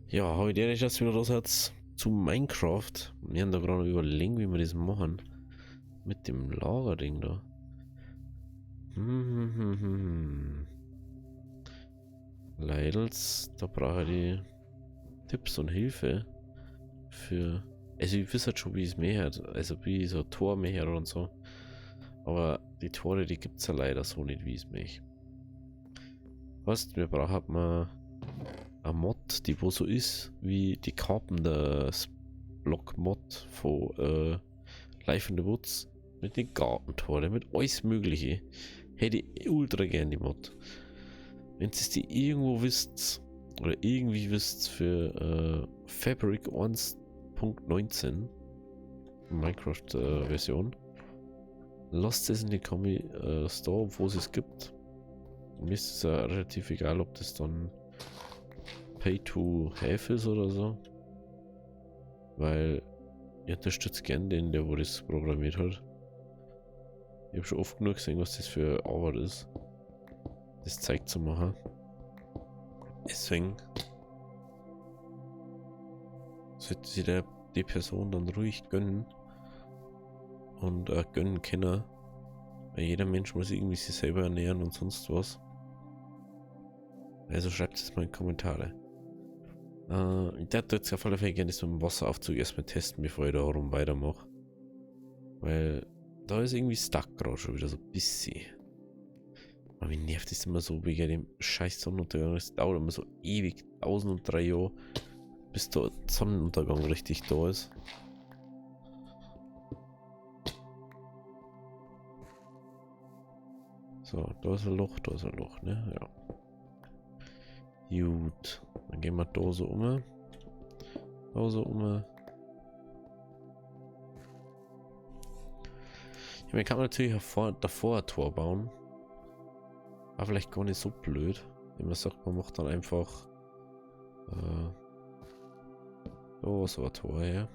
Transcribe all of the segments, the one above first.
Ja, heute ist jetzt wieder das jetzt zu Minecraft. Wir haben da gerade überlegen, wie wir das machen. Mit dem Lagerding da. Leidels, da brauche ich die Tipps und Hilfe für. Also ich weiß halt schon, wie es mehr hat. Also wie so ein Tor mehr hat und so. Aber die Tore, die gibt es ja leider so nicht, wie es mich. Was? Wir brauchen mal eine Mod, die wo so ist, wie die Carpenter Block Mod von Life in the Woods. Mit den Gartentore, mit alles Mögliche. Hätte ich ultra gern die Mod. Wenn ihr die irgendwo wisst, oder irgendwie wisst für Fabric 1.19 Minecraft-Version, lasst es in die Store, wo es gibt. Mir ist es ja relativ egal, ob das dann Pay to Have ist oder so. Weil ich unterstütze gern den, der wo das programmiert hat. Ich habe schon oft genug gesehen, was das für Arbeit ist, das Zeug zu machen. Deswegen sollte sich die Person dann ruhig gönnen und gönnen können. Weil jeder Mensch muss irgendwie sich selber ernähren und sonst was. Also schreibt es mal in die Kommentare. Ich würde jetzt auf alle Fälle gerne das mit dem Wasseraufzug erstmal testen, bevor ich da rum weitermache. Weil da ist irgendwie stuck gerade schon wieder so ein bisschen. Aber wie nervt das immer so wegen dem scheiß Sonnenuntergang? Es dauert immer so ewig, 1003 Jahre, bis der Sonnenuntergang richtig da ist. So, da ist ein Loch, ne? Ja. Gut. Dann gehen wir da so um. Da so um. Ja, man kann natürlich davor ein Tor bauen. Aber vielleicht gar nicht so blöd. Wenn man sagt, man macht dann einfach da so ein Tor her.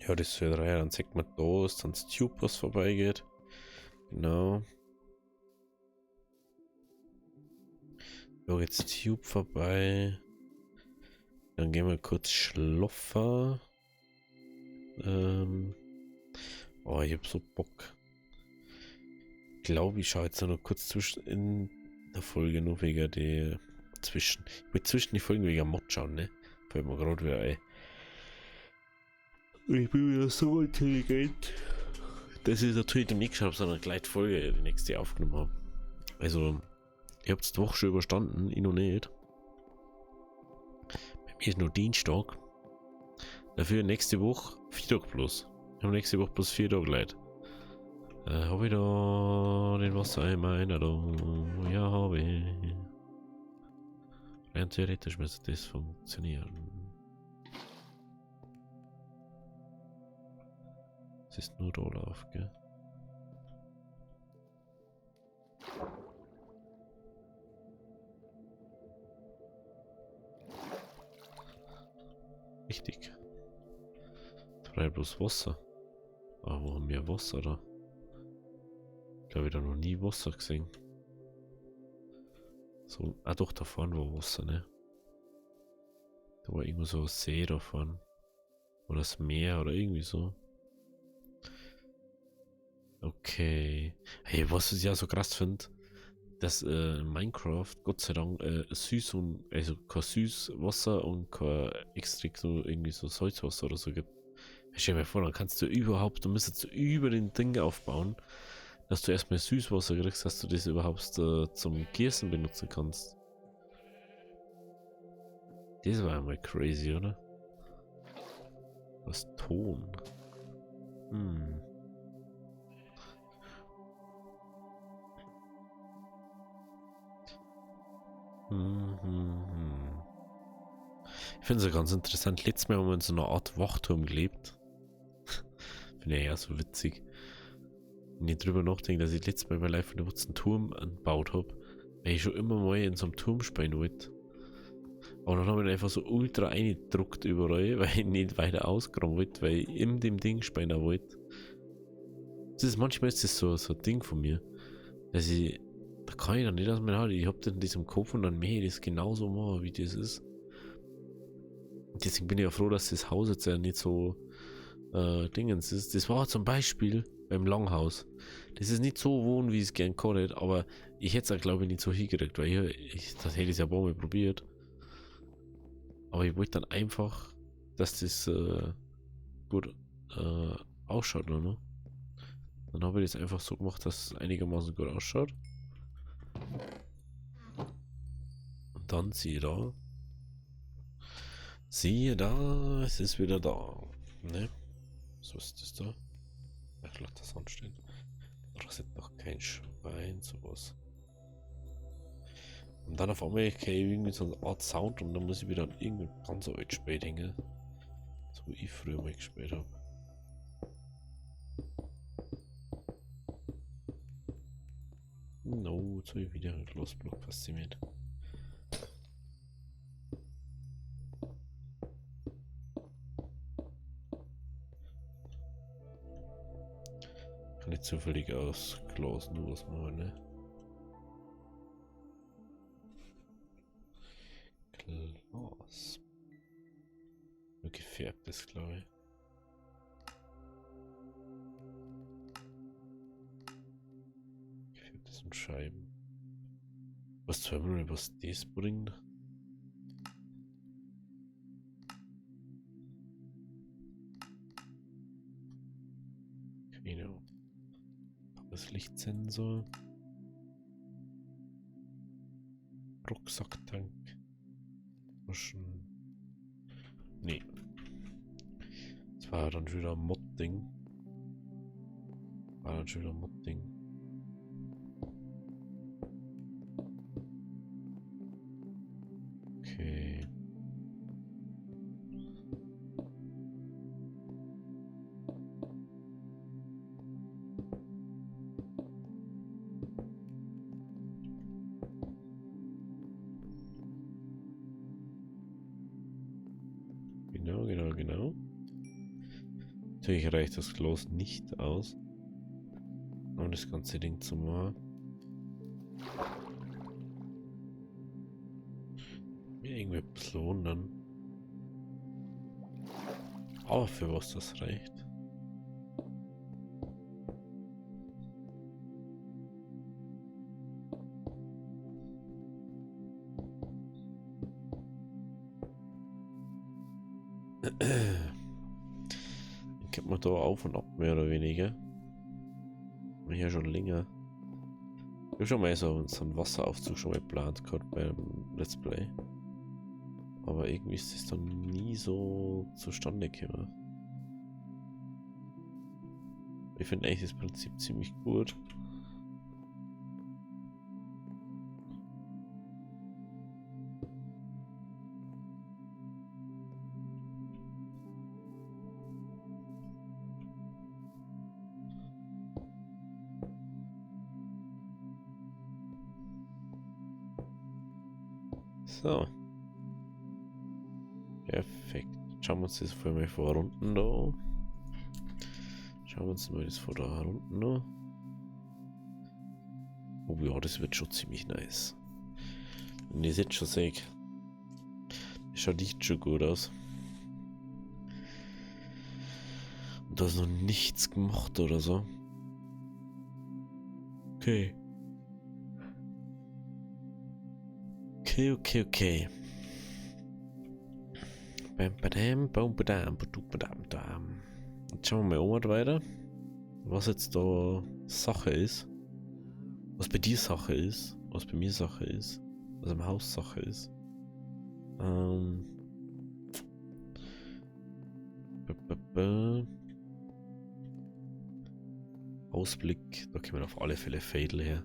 Ja, das wäre drei, dann zeigt man da, dass dann das Tube was vorbeigeht. Genau. Da geht's Tube vorbei. Dann gehen wir kurz schlafen. Oh, ich hab so Bock. Ich glaube, ich schaue jetzt noch kurz zwischen in der Folge nur wegen der zwischen. Ich will zwischen die Folgen wegen Mod schauen, ne? Fällt mir gerade wieder ein. Ich bin wieder so intelligent, dass ich natürlich nicht geschaut habe, sondern gleich die Folge, die nächste aufgenommen habe. Also, ihr habt es die Woche schon überstanden, ich noch nicht. Bei mir ist nur Dienstag. Dafür nächste Woche 4 Tage plus. Wir haben nächste Woche plus 4 Tage Leute. Habe ich da den Wassereimer einer da? Ja, habe ich. Rein theoretisch müsste das funktionieren. Es ist nur da drauf, gell? Richtig. 3 plus Wasser. Aber wo haben wir Wasser da? Ich glaube, ich habe noch nie Wasser gesehen. So, doch, da vorne war Wasser, ne? Da war irgendwo so ein See da vorne. Oder das Meer oder irgendwie so. Okay. Hey, was ich ja so krass finde, dass Minecraft Gott sei Dank süß und also kein süß Wasser und kein extra so irgendwie so Salzwasser oder so gibt. Stell dir mal vor, dann kannst du überhaupt, du müsstest über den Ding aufbauen, dass du erstmal Süßwasser kriegst, dass du das überhaupt zum Gießen benutzen kannst. Das war einmal crazy, oder? Was Ton? Mhm. Ich finde es ja ganz interessant. Letztes Mal haben wir in so einer Art Wachturm gelebt. Finde ich ja so witzig. Wenn ich drüber nachdenke, dass ich letztes Mal bei Live von der Wutz einen Turm gebaut habe, weil ich schon immer mal in so einem Turm spielen wollte. Aber dann habe ich ihn einfach so ultra eingedruckt überall, weil ich nicht weiter ausgraben wollte, weil ich in dem Ding spielen wollte. Manchmal ist das so ein Ding von mir, dass da kann ich dann nicht aus meiner Haut, ich hab das in diesem Kopf und dann mehr ich das genauso machen, wie das ist. Und deswegen bin ich ja froh, dass das Haus jetzt ja nicht so Dingens ist. Das war zum Beispiel beim Langhaus. Das ist nicht so wohn, wie ich es gern kann, aber ich hätte es glaube ich nicht so hingekriegt, weil das hätte ich ja ein paar Mal probiert. Aber ich wollte dann einfach, dass das gut ausschaut, ne? Dann habe ich das einfach so gemacht, dass es einigermaßen gut ausschaut. Und dann siehe da, es ist wieder da. Ne? So ist das da. Ich lasse das anstehen. Interessiert noch kein Schwein, sowas. Und dann auf einmal kriege ich irgendwie so eine Art Sound und dann muss ich wieder an irgendein ganz alt gespielt hängen. So wie ich früher mal gespielt habe. No, jetzt habe ich wieder einen Glasblock fasziniert. Kann ich zufällig aus Glas nur was machen, ne? Glas. Nur gefärbtes, glaube ich. Gefärbtes und Scheiben. Was zur Himmel, was das bringt? Keine Ahnung. Das Lichtsensor. Rucksacktank. Waschen. Nee. Das war dann schon wieder ein Mod-Ding. War dann schon wieder ein Mod-Ding. Okay. Genau. Natürlich reicht das Glas nicht aus, um das ganze Ding zu machen. Mir irgendwie ein bisschen wundern. Aber für was das reicht. Dann kennt man da auf und ab, mehr oder weniger. Hier schon länger. Ich habe schon mal so einen Wasseraufzug schon mal geplant gehabt beim Let's Play. Aber irgendwie ist das dann nie so zustande gekommen. Ich finde eigentlich das Prinzip ziemlich gut. So. Perfekt. Schauen wir uns das vorher mal vor unten da. Schauen wir uns mal das vor da unten da. Oh ja, das wird schon ziemlich nice. Und ihr seht schon, sehe ich. Das schaut nicht schon gut aus. Und da ist noch nichts gemacht oder so. Okay. Okay. Jetzt schauen wir mal weiter. Was jetzt da Sache ist. Was bei dir Sache ist. Was bei mir Sache ist. Was im Haus Sache ist. Ausblick. Da kommen auf alle Fälle Fädel her.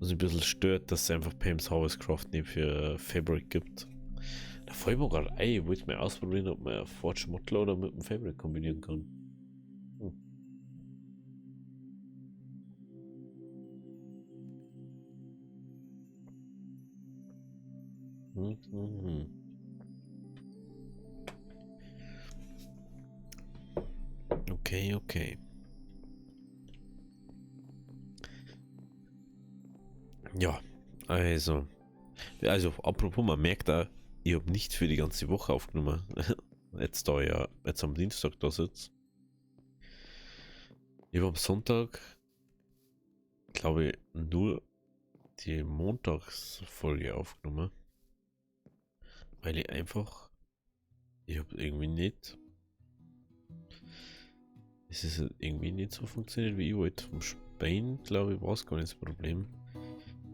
Was mich ein bisschen stört, dass es einfach Pam's Harvestcraft nicht für Fabric gibt. Da fällt mir gerade ein, ich wollte mal ausprobieren, ob man Forge Modloader mit dem Fabric kombinieren kann. Mhm. Okay, okay. Ja, also apropos, man merkt da, ich habe nicht für die ganze Woche aufgenommen. Jetzt am Dienstag da sitzt. Ich habe am Sonntag, glaube ich, nur die Montagsfolge aufgenommen. Weil ich habe irgendwie nicht, es ist irgendwie nicht so funktioniert, wie ich wollte. Vom Spain, glaube ich, war es gar nicht das Problem.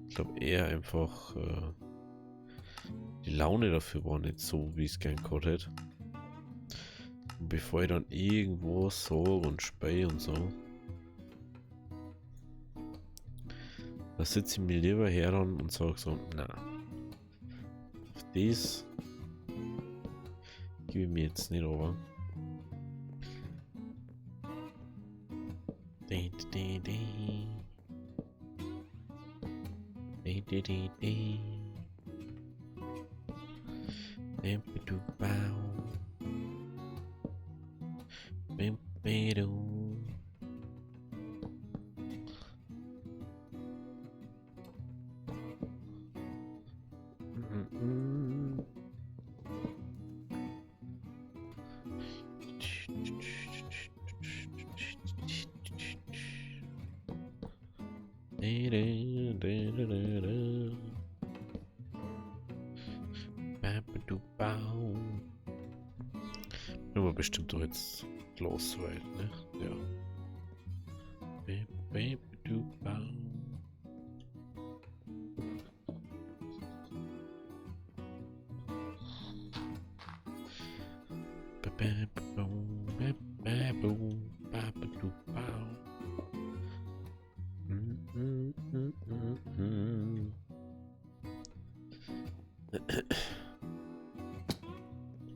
Ich glaube eher einfach, die Laune dafür war nicht so, wie ich es gern gehabt hätte. Und bevor ich dann irgendwo so und Spei und so, da sitze ich mir lieber her und sage so, na, auf das gebe ich mir jetzt nicht over. Aber bestimmt doch jetzt los, weil, ne? Ja.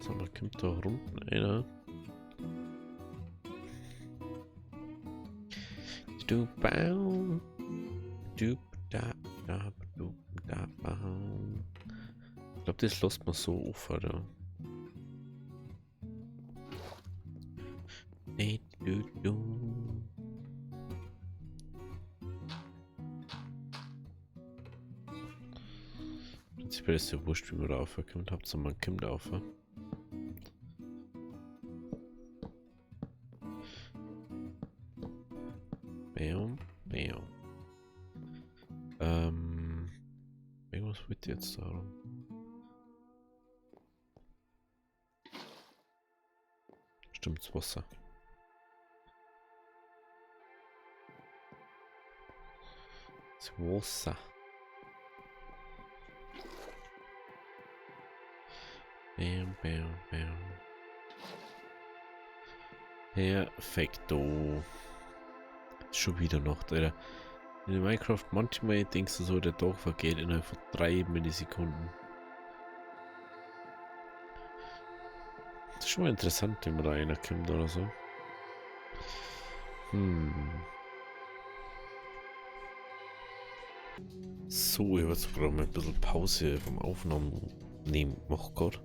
So, da kommt da unten einer. Du bau. Du da du da bau. Ich glaube, das lässt man so auf, oder? Prinzipiell ist ja wurscht, wie man da aufkommt. Hauptsache man kommt auf. Bam, bam. Irgendwas wird jetzt darum. Stimmt's Wasser. Das Wasser. Bam, bam, bam. Perfekto. Schon wieder noch, Alter. In Minecraft manchmal denkst du so, der Tag vergeht innerhalb von 3 Millisekunden. Das ist schon mal interessant, wenn man da einer kommt oder so. So, ich habe jetzt gerade mal ein bisschen Pause vom Aufnahmen nehmen gemacht gerade.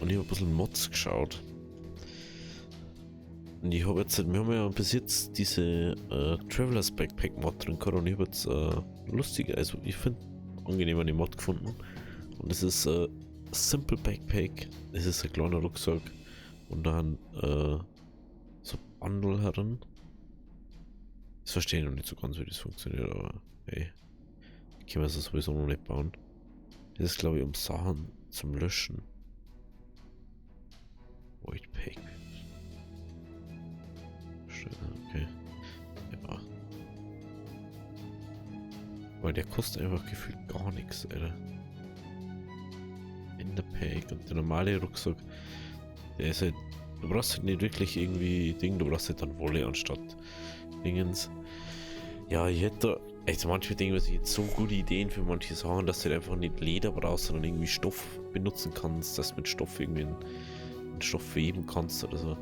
Und ich habe ein bisschen Mods geschaut. Und ich habe jetzt, wir haben ja bis jetzt diese Travelers Backpack Mod drin gehabt und ich habe jetzt lustige, also ich finde angenehm eine Mod gefunden. Und es ist Simple Backpack, es ist ein kleiner Rucksack und dann so Bundle herin. Das verstehe ich noch nicht so ganz, wie das funktioniert, aber hey, können wir es sowieso noch nicht bauen. Das ist, glaube ich, um Sachen zum Löschen. Void Pack. Okay. Ja. Weil der kostet einfach gefühlt gar nichts, Alter. In der Pack und der normale Rucksack, der ist halt, du brauchst halt nicht wirklich irgendwie Ding, du brauchst halt dann Wolle anstatt Dingens. Ja, ich hätte Also manchmal denke ich mir, jetzt so gute Ideen für manche Sachen, dass du halt einfach nicht Leder brauchst, sondern irgendwie Stoff benutzen kannst, dass du mit Stoff irgendwie einen Stoff weben kannst oder so.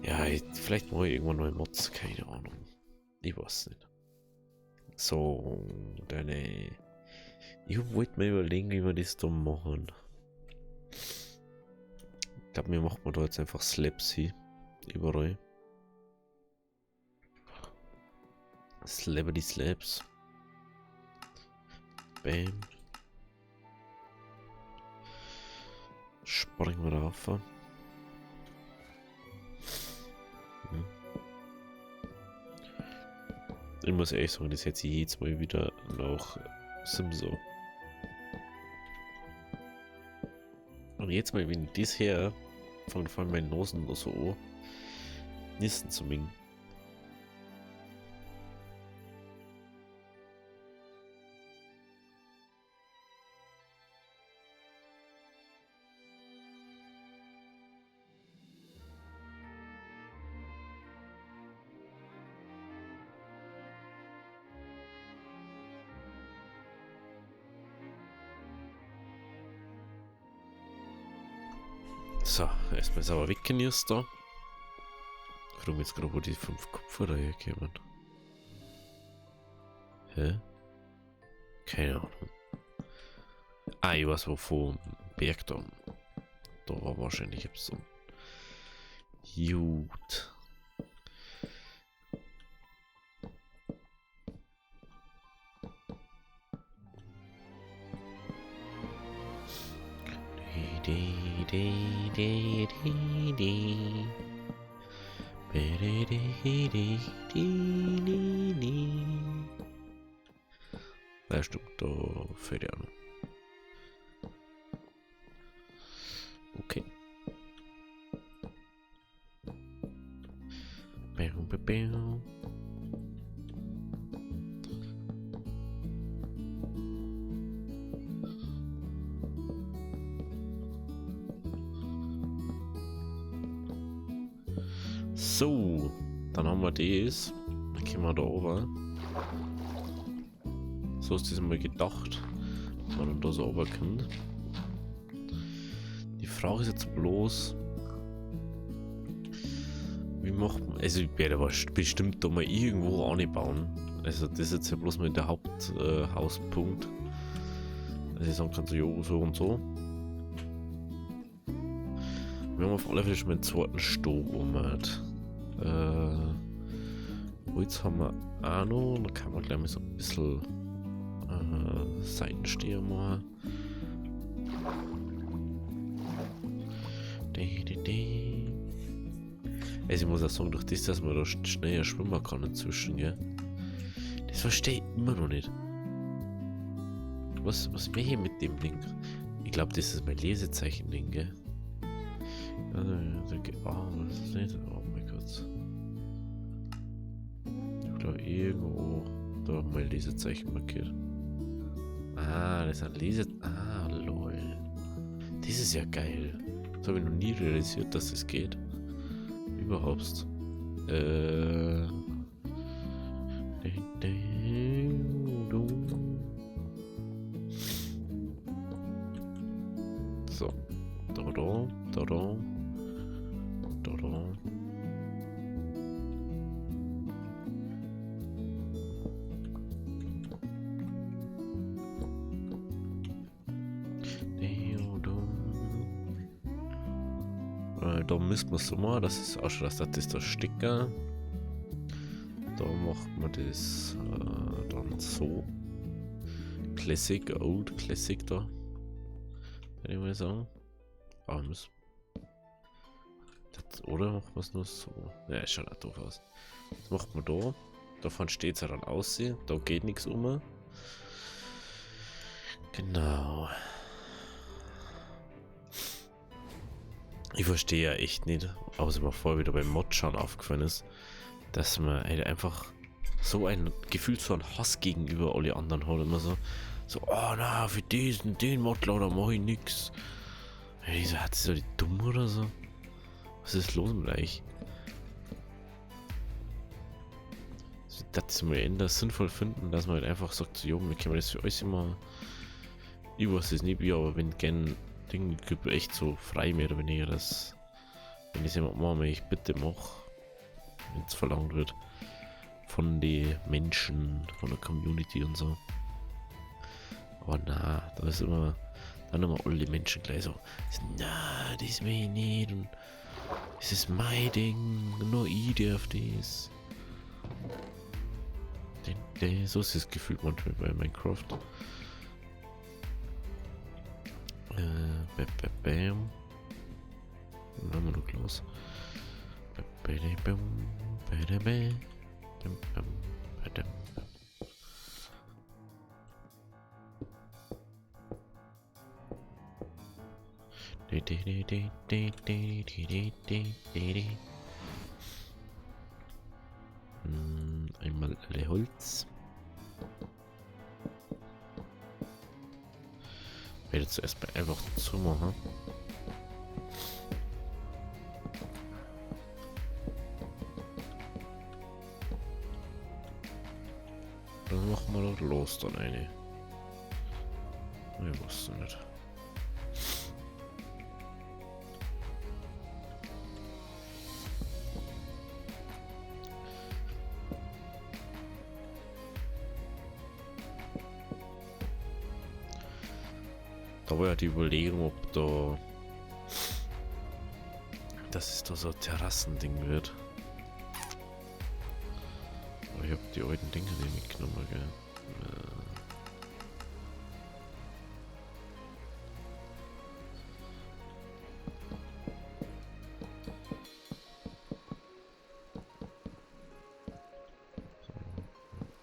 Ja, vielleicht mache ich irgendwann neue Mods, keine Ahnung. Ich weiß nicht. So, deine. Ich wollte mir überlegen, wie wir das da machen. Ich glaube, wir machen da jetzt einfach Slabs hin. Überall. Slabby Slabs. Bam. Springen wir drauf. Ich muss ehrlich sagen, das hätte ich jetzt mal wieder nach Simso. Und jetzt mal, wenn ich das her, fangen vor allem meine Nosen nur so an, Nisten zu mingen. So, erstmal sauber weggenießt da. Ich frage mich jetzt gerade, wo die 5 Kupfer daherkommen. Hä? Keine Ahnung. Ah, ich weiß wo vom Berg da. Da war wahrscheinlich so. Gut. Ja, stimmt, da fällt ja an. Okay. So, dann haben wir das. Dann können wir da oben. So ist das mal gedacht, dass man dann da so runterkommt. Die Frage ist jetzt bloß, wie macht man, also ich werde aber bestimmt da mal irgendwo anbauen. Also das ist jetzt ja bloß mal der Haupthauspunkt. Also ich sagen kann, so, jo, so und so. Wir haben auf alle Fälle schon mal einen zweiten Stock umgehört. Holz haben wir auch noch, da kann man gleich mal so ein bisschen Seitensteher machen. Also ich muss auch sagen, durch das, dass man da schneller schwimmen kann inzwischen, gell? Das verstehe ich immer noch nicht. Was will ich mit dem Ding? Ich glaube, das ist mein Lesezeichen-Ding, gell? Was ist das? Oh mein Gott. Da irgendwo da mein Lesezeichen markiert. Ah, das ist ein Ah, lol. Das ist ja geil. Das habe ich noch nie realisiert, dass das geht. Überhaupt. So. Da. Da müssen wir so machen, das ist auch schon, dass das der Sticker. Da macht man das dann so. Classic, Old Classic da. Kann ich mal sagen. Aber müssen. Oder macht man es nur so? Ja, ist schon auch doof aus. Das macht man da. Davon steht es ja dann aussehen. Da geht nichts um. Genau. Ich verstehe ja echt nicht, außer mir vorher wieder beim Mod schon aufgefallen ist, dass man halt einfach so ein Gefühl, so ein Hass gegenüber alle anderen hat. Immer so, oh na, für den Modler, da mache ich nix. Wieso hat sie so die dumm oder so? Was ist los mit euch? das mal ändern, sinnvoll finden, dass man halt einfach sagt, so, jo, wir können das für euch immer, ich weiß es nicht wie, aber wenn gern Ding gibt, echt so frei mehr oder weniger, dass, wenn ich es jemand mache, ich bitte mach, wenn es verlangt wird, von den Menschen, von der Community und so. Aber na, da ist immer, dann immer alle Menschen gleich so, na, das will ich nicht und es ist mein Ding, nur ich darf das. So ist das Gefühl manchmal bei Minecraft. Bam. Dann haben wir noch los. Einmal alle Holz. Ich werde zuerst mal einfach zumachen. Dann machen wir doch los dann eine. Ich wusste nicht. Da war ja die Überlegung, ob da dass es da so ein Terrassending wird. Aber ich habe die alten Dinge nicht mitgenommen, gell.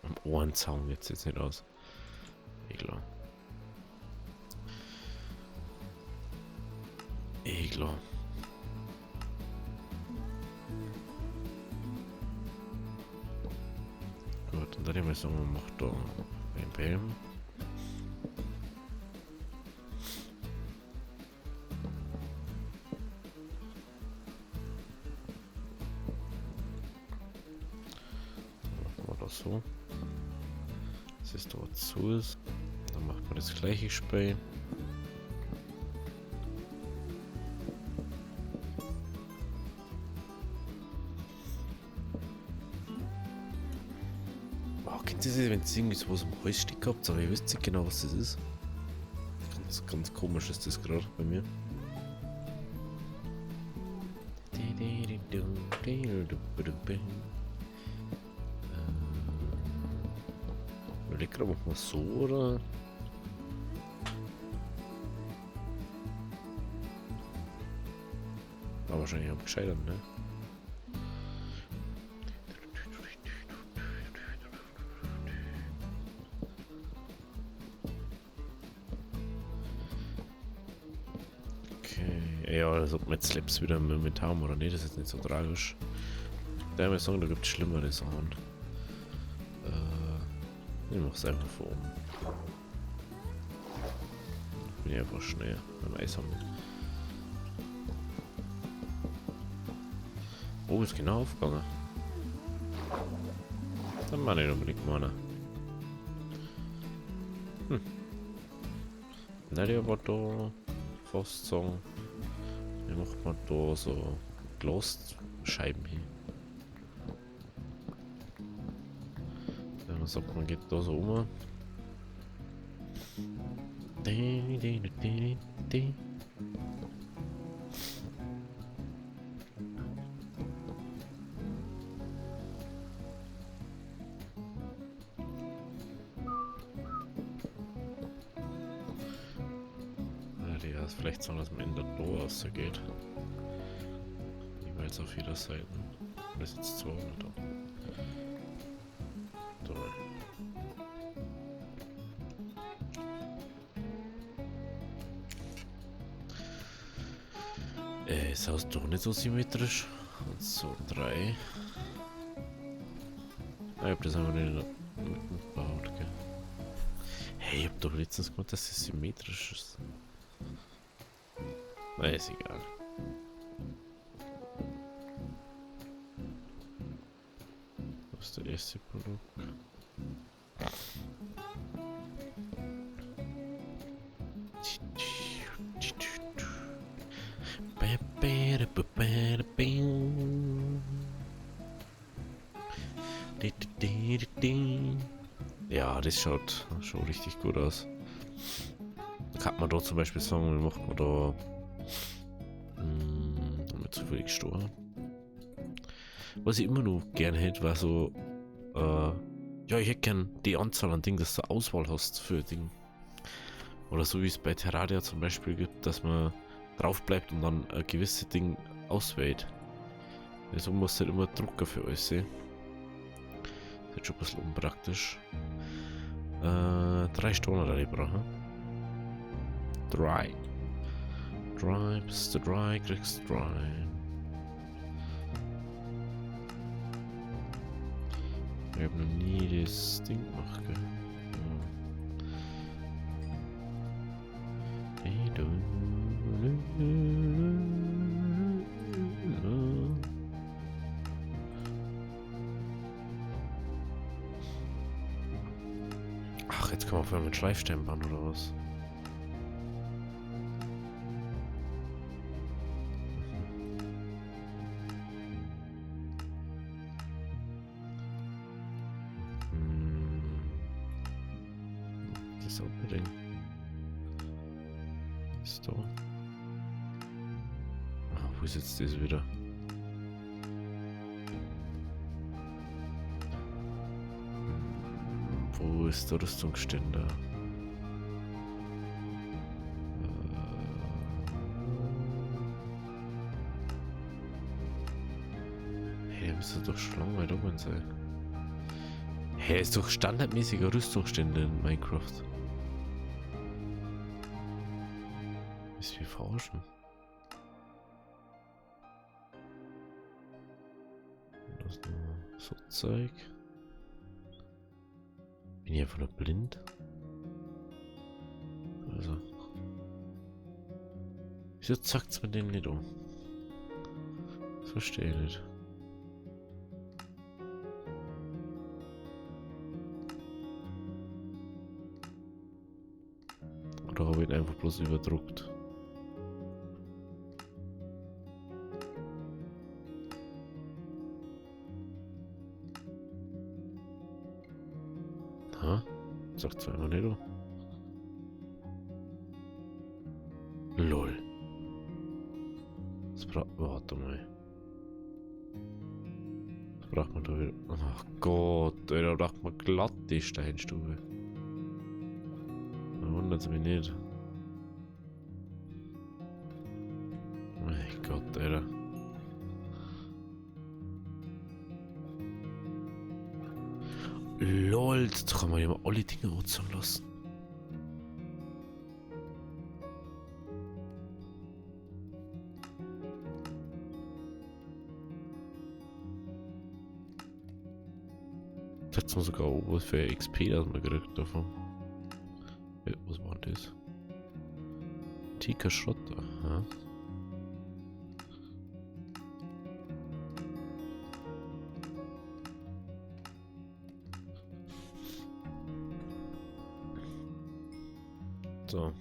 Am Ohrenzaun jetzt nicht aus. Klar. Klar. Gut, und dann haben wir sagen, man macht da ein Bam. Dann machen wir das so. Dass es dort zu ist. Dann macht man das gleiche Spray. Kennt ihr das, wenn es irgendwie sowas am Holzstück habt, aber ihr wisst nicht genau, was das ist? Ganz komisch ist das gerade bei mir. Überleg gerade, machen wir so oder? War wahrscheinlich am gescheitert, ne? Ja, als ob wir jetzt Slaps wieder mit haben oder nicht, das ist jetzt nicht so tragisch. Da muss ich sagen, da gibt es schlimmere Sachen. Ich mach's einfach vor oben. Bin ich einfach schnell beim Eis haben. Oh, ist genau aufgegangen. Dann mach ich unbedingt mal. Na, der war da fast sagen. Wie macht man da so Glasscheiben hin? Wenn man sagt, man geht da so um. Ja, ist vielleicht so, dass man in der Door rausgeht. Jeweils auf jeder Seite. Das ist jetzt 200. Toll. Ist das doch nicht so symmetrisch. Und so 3. Ich hab das einfach nicht in der Mitte gebaut, gell. Hey, ich hab doch letztens gemacht, dass es symmetrisch ist. Na, ist egal. Was ist der erste Produkt. Ja, das schaut schon richtig gut aus. Da kann man dort zum Beispiel sagen, wie macht man da damit zufällig Stor. Was ich immer noch gern hätte, war so, ja, ich hätte gern die Anzahl an Dingen, dass du Auswahl hast für Dinge. Oder so wie es bei Terraria zum Beispiel gibt, dass man drauf bleibt und dann ein gewisse Ding auswählt. Also musst du halt immer Drucker für alles sehen. Das ist schon ein bisschen unpraktisch. 3 Stunden da brauchen. 3. Dry, bist du dry, kriegst du dry. Ich habe noch nie das Ding gemacht, gell? Ach, jetzt kann man vorher mit Schleifstein bauen oder was? Das Opening. Ist da. Ah, wo ist jetzt das wieder? Wo ist der Rüstungsständer? Hey, der müsste doch schon lange weit oben sein. Hey, ist doch standardmäßiger Rüstungsständer in Minecraft. Ist wie verarschen. Das ist nur so Zeug. Bin ich einfach nur blind? Also. Wieso zackt's mit denen nicht um? Das verstehe ich nicht. Oder habe ich ihn einfach bloß überdruckt? Ha? Sagt es einfach nicht. Lol. Das braucht man. Warte mal. Das braucht man da wieder. Ach Gott, ey, da braucht man glatt die Steinstube. Da wundert es mich nicht. Mein Gott, Alter. Lol, jetzt kann man ja mal alle Dinge nutzen lassen. Jetzt hat man sogar was für XP, das man gekriegt davon. Ja, was war das? Antiker Schrott, aha. So.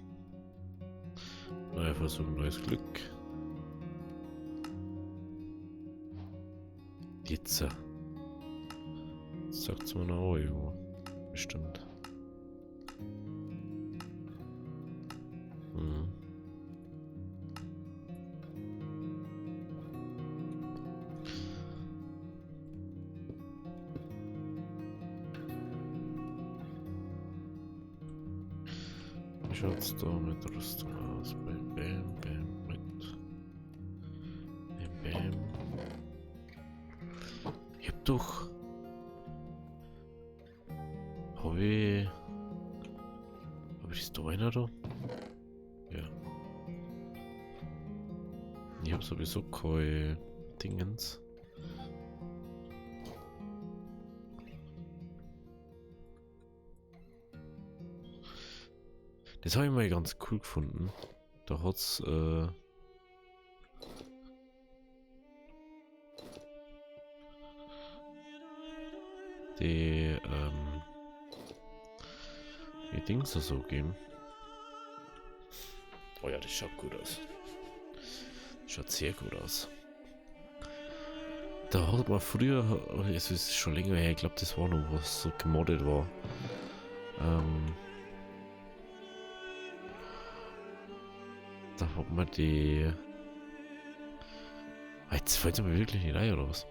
Neuer Versuch, neues Glück. Jetzt. Sagt es mir noch irgendwo. Bestimmt. Hm. Wie schaut's da mit Rüstung aus? Bam, bam, bam, mit. Bam, bam. Ich hab doch. Hab ich das da einer da? Ja. Ich hab sowieso keine Dingens. Das habe ich mal ganz cool gefunden. Da hat's die Dings so geben. Oh ja, das schaut gut aus. Das schaut sehr gut aus. Da hat man früher, es ist schon länger her, ich glaube, das war noch was so gemoddet war. Da hat man die. Jetzt fällt es mir wirklich nicht ein, oder was?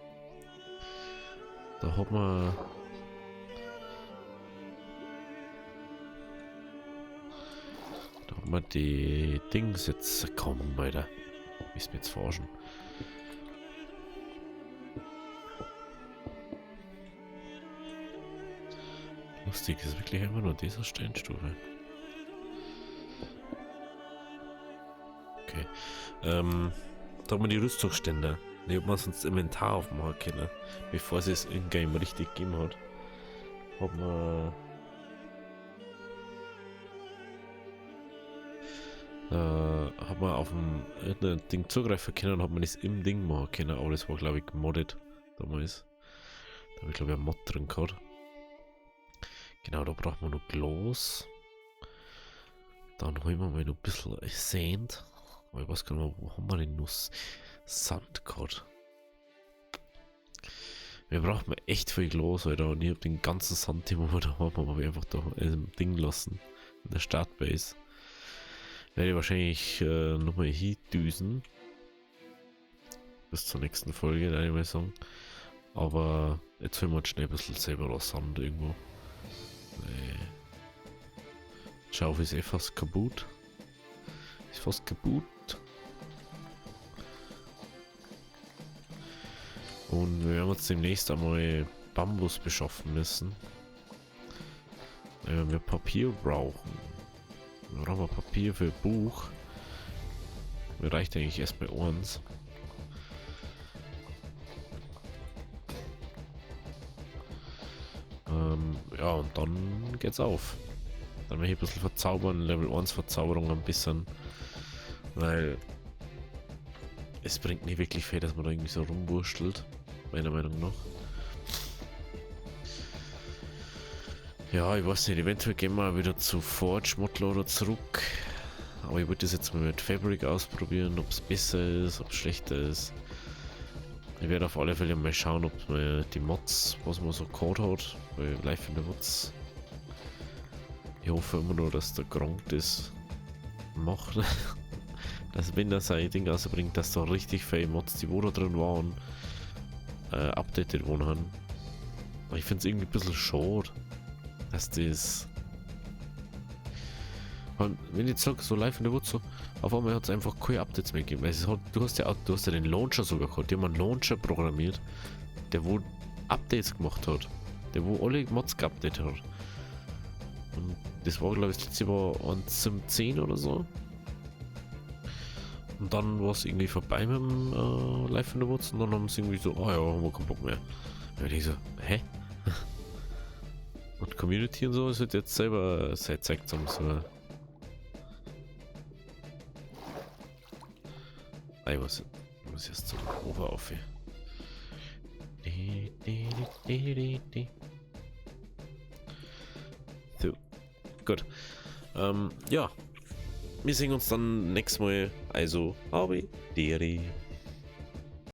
Da hat man. Da hat man die Dings jetzt. Komm, Alter. Willst du mir jetzt forschen? Lustig, ist wirklich immer nur dieser Steinstufe. Okay. Da hat man die Rüstungsstände. Die hat man sonst Inventar aufmachen können, bevor sie es in-game richtig gegeben hat. Hat man auf dem Ding zugreifen können und hat man das im Ding machen können, aber das war glaube ich gemoddet damals. Da habe ich glaube ich einen Mod drin gehabt. Genau, da braucht man noch Glas. Dann holen wir mal noch ein bisschen Sand. Aber ich weiß gar nicht, wo haben wir denn noch Sand gehabt? Wir brauchen echt viel Glas, Alter. Und ich habe den ganzen Sand, den wir da haben, habe ich einfach da im Ding lassen. In der Startbase. Werde ich wahrscheinlich nochmal hindüsen. Bis zur nächsten Folge, da ich mal sagen. Aber jetzt holen wir uns schnell ein bisschen selber aus Sand irgendwo. Nee. Die Schaufel ist eh fast kaputt. Ist fast kaputt. Und wir werden uns demnächst einmal Bambus beschaffen müssen. Wenn wir Papier brauchen. Wir brauchen Papier für Buch. Mir reicht eigentlich erst bei uns. Ja, und dann geht's auf. Dann werde ich ein bisschen verzaubern, Level 1 Verzauberung ein bisschen. Weil es bringt nicht wirklich viel, dass man da irgendwie so rumwurstelt. Meiner Meinung nach. Ja, ich weiß nicht, eventuell gehen wir wieder zu Forge Modloader zurück. Aber ich wollte das jetzt mal mit Fabric ausprobieren, ob es besser ist, ob es schlechter ist. Ich werde auf alle Fälle mal schauen, ob man die Mods, was man so Code hat, bei Live in the Woods. Ich hoffe immer nur, dass der Gronk das macht. Dass wenn das sein Ding rausbringt, dass da richtig viele Mods, die wo da drin waren, updated worden haben. Aber ich finde es irgendwie ein bisschen schade, dass das. Und wenn ich jetzt sage, so Live in the Woods, so, auf einmal hat es einfach keine Updates mehr gegeben. Also du hast ja den Launcher sogar gehabt, die haben einen Launcher programmiert, der wo Updates gemacht hat, der wo alle Mods geupdatet hat. Und das war glaube ich das letzte Mal 1.10 oder so. Und dann war es irgendwie vorbei mit dem Live in the Woods und dann haben sie irgendwie so, oh ja, haben wir keinen Bock mehr. Und ich so, hä? Und Community und so ist halt jetzt selber seit zeigt so. Ich muss jetzt zu dem Ober auf. So, gut. Ja, wir sehen uns dann nächstes Mal. Also, Abi, Deri.